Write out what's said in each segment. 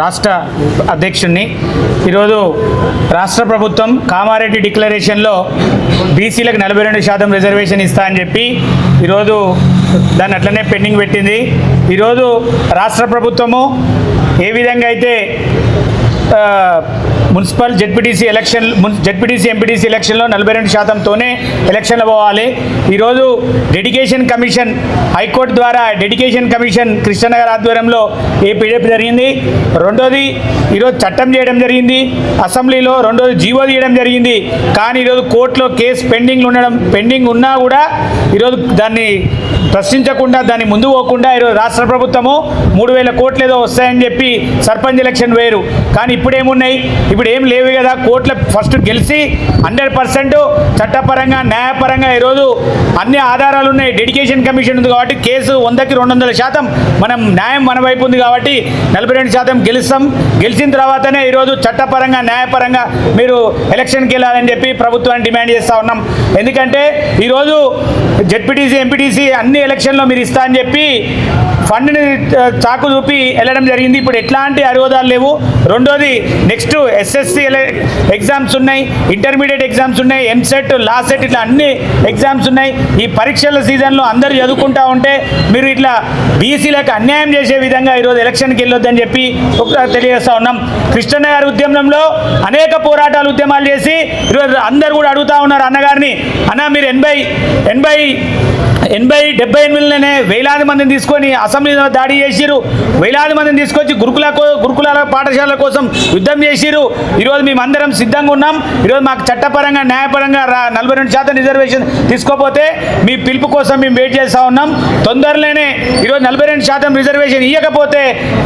రాష్ట్ర అధ్యక్షుడిని. ఈరోజు రాష్ట్ర ప్రభుత్వం కామారెడ్డి డిక్లరేషన్లో బీసీలకు 42% రిజర్వేషన్ ఇస్తా అని చెప్పి ఈరోజు దాన్ని అట్లనే పెండింగ్ పెట్టింది. ఈరోజు రాష్ట్ర ప్రభుత్వము ఏ విధంగా అయితే మున్సిపల్ జెడ్పీటీసీ ఎంపీటీసీ ఎలక్షన్లో 42%తోనే ఎలక్షన్లు పోవాలి. ఈరోజు డెడికేషన్ కమిషన్ హైకోర్టు ద్వారా డెడికేషన్ కమిషన్ కృష్ణనగర్ ఆధ్వర్యంలో ఏపీడీఎఫ్ జరిగింది. రెండోది ఈరోజు చట్టం చేయడం జరిగింది అసెంబ్లీలో, రెండోది జీవో తీయడం జరిగింది. కానీ ఈరోజు కోర్టులో కేసు పెండింగ్ ఉన్నా కూడా ఈరోజు దాన్ని ప్రశ్నించకుండా దాన్ని ముందు పోకుండా ఈరోజు రాష్ట్ర ప్రభుత్వము 3,000 కోట్లు ఏదో వస్తాయని చెప్పి సర్పంచ్ ఎలక్షన్ వేరు. కానీ ఇప్పుడేమున్నాయి? ఇప్పుడు ఏం లేవు కదా. కోర్టుల ఫస్ట్ గెలిచి 100% చట్టపరంగా న్యాయపరంగా ఈరోజు అన్ని ఆధారాలు ఉన్నాయి. డెడికేషన్ కమిషన్ ఉంది కాబట్టి కేసు 100కి 200% మనం న్యాయం మన వైపు ఉంది కాబట్టి 42% గెలుస్తాం. గెలిచిన తర్వాతనే ఈరోజు చట్టపరంగా న్యాయపరంగా మీరు ఎలక్షన్కి వెళ్ళాలని చెప్పి ప్రభుత్వాన్ని డిమాండ్ చేస్తూ ఉన్నాం. ఎందుకంటే ఈరోజు జెడ్పీటీసీ ఎంపీటీసీ అన్ని ఎలక్షన్లో మీరు ఇస్తా అని చెప్పి ఫండ్ని చాకు చూపి వెళ్ళడం జరిగింది. ఇప్పుడు ఎట్లాంటి అరోధాలు లేవు. రెండోది నెక్స్ట్ ఎస్ఎస్సి ఎగ్జామ్స్ ఉన్నాయి, ఇంటర్మీడియట్ ఎగ్జామ్స్ ఉన్నాయి, ఎంసెట్ లాసెట్ ఇట్లా అన్ని ఎగ్జామ్స్ ఉన్నాయి. ఈ పరీక్షల సీజన్లో అందరూ చదువుకుంటూ ఉంటే మీరు ఇట్లా బీసీలకు అన్యాయం చేసే విధంగా ఈరోజు ఎలక్షన్కి వెళ్ళొద్దని చెప్పి తెలియజేస్తూ ఉన్నాం. కృష్ణనగర్ ఉద్యమంలో అనేక ఉద్యమాలు చేసి ఈరోజు అందరూ కూడా అడుగుతూ ఉన్నారు అన్నగారిని, అన్న మీరు 78లోనే వేలాది మందిని తీసుకొని అసెంబ్లీలో దాడి చేసిరు, వేలాది మందిని తీసుకొచ్చి గురుకులాల పాఠశాలల కోసం యుద్ధం చేసిరు. ఈరోజు మేమందరం సిద్ధంగా ఉన్నాం. ఈరోజు మాకు చట్టపరంగా న్యాయపరంగా 42% రిజర్వేషన్ తీసుకోకపోతే మీ పిలుపు కోసం మేము వెయిట్ చేస్తూ ఉన్నాం. తొందరలోనే ఈరోజు 42% రిజర్వేషన్ ఇవ్వకపోతే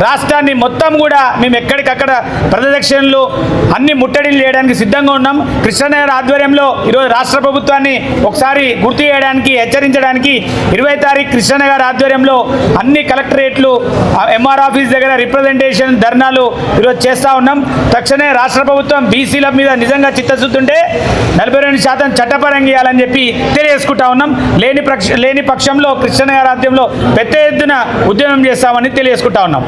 రాష్ట్రాన్ని మొత్తం కూడా మేము ఎక్కడికక్కడ ప్రదక్షిణలు అన్ని ముట్టడిలు చేయడానికి సిద్ధంగా ఉన్నాం. కృష్ణనగర్ ఆధ్వర్యంలో ఈరోజు రాష్ట్ర ప్రభుత్వాన్ని ఒకసారి గుర్తు చేయడానికి హెచ్చరించడానికి 20 తారీఖు కృష్ణనగర్ ఆధ్వర్యంలో అన్ని కలెక్టరేట్లు ఎంఆర్ ఆఫీస్ దగ్గర రిప్రజెంటేషన్ ధర్నాలు ఈరోజు చేస్తూ ఉన్నాం. తక్షణమే రాష్ట్ర ప్రభుత్వం బీసీల మీద నిజంగా చిత్తశుద్ధి ఉంటే 42% చట్టపరంగా ఇవ్వాలని చెప్పి తెలియజేసుకుంటా ఉన్నాం. లేని పక్షంలో కృష్ణనగర్ ఆధ్వర్యంలో పెద్ద ఎత్తున ఉద్యమం చేస్తామని తెలియజేసుకుంటా ఉన్నాం.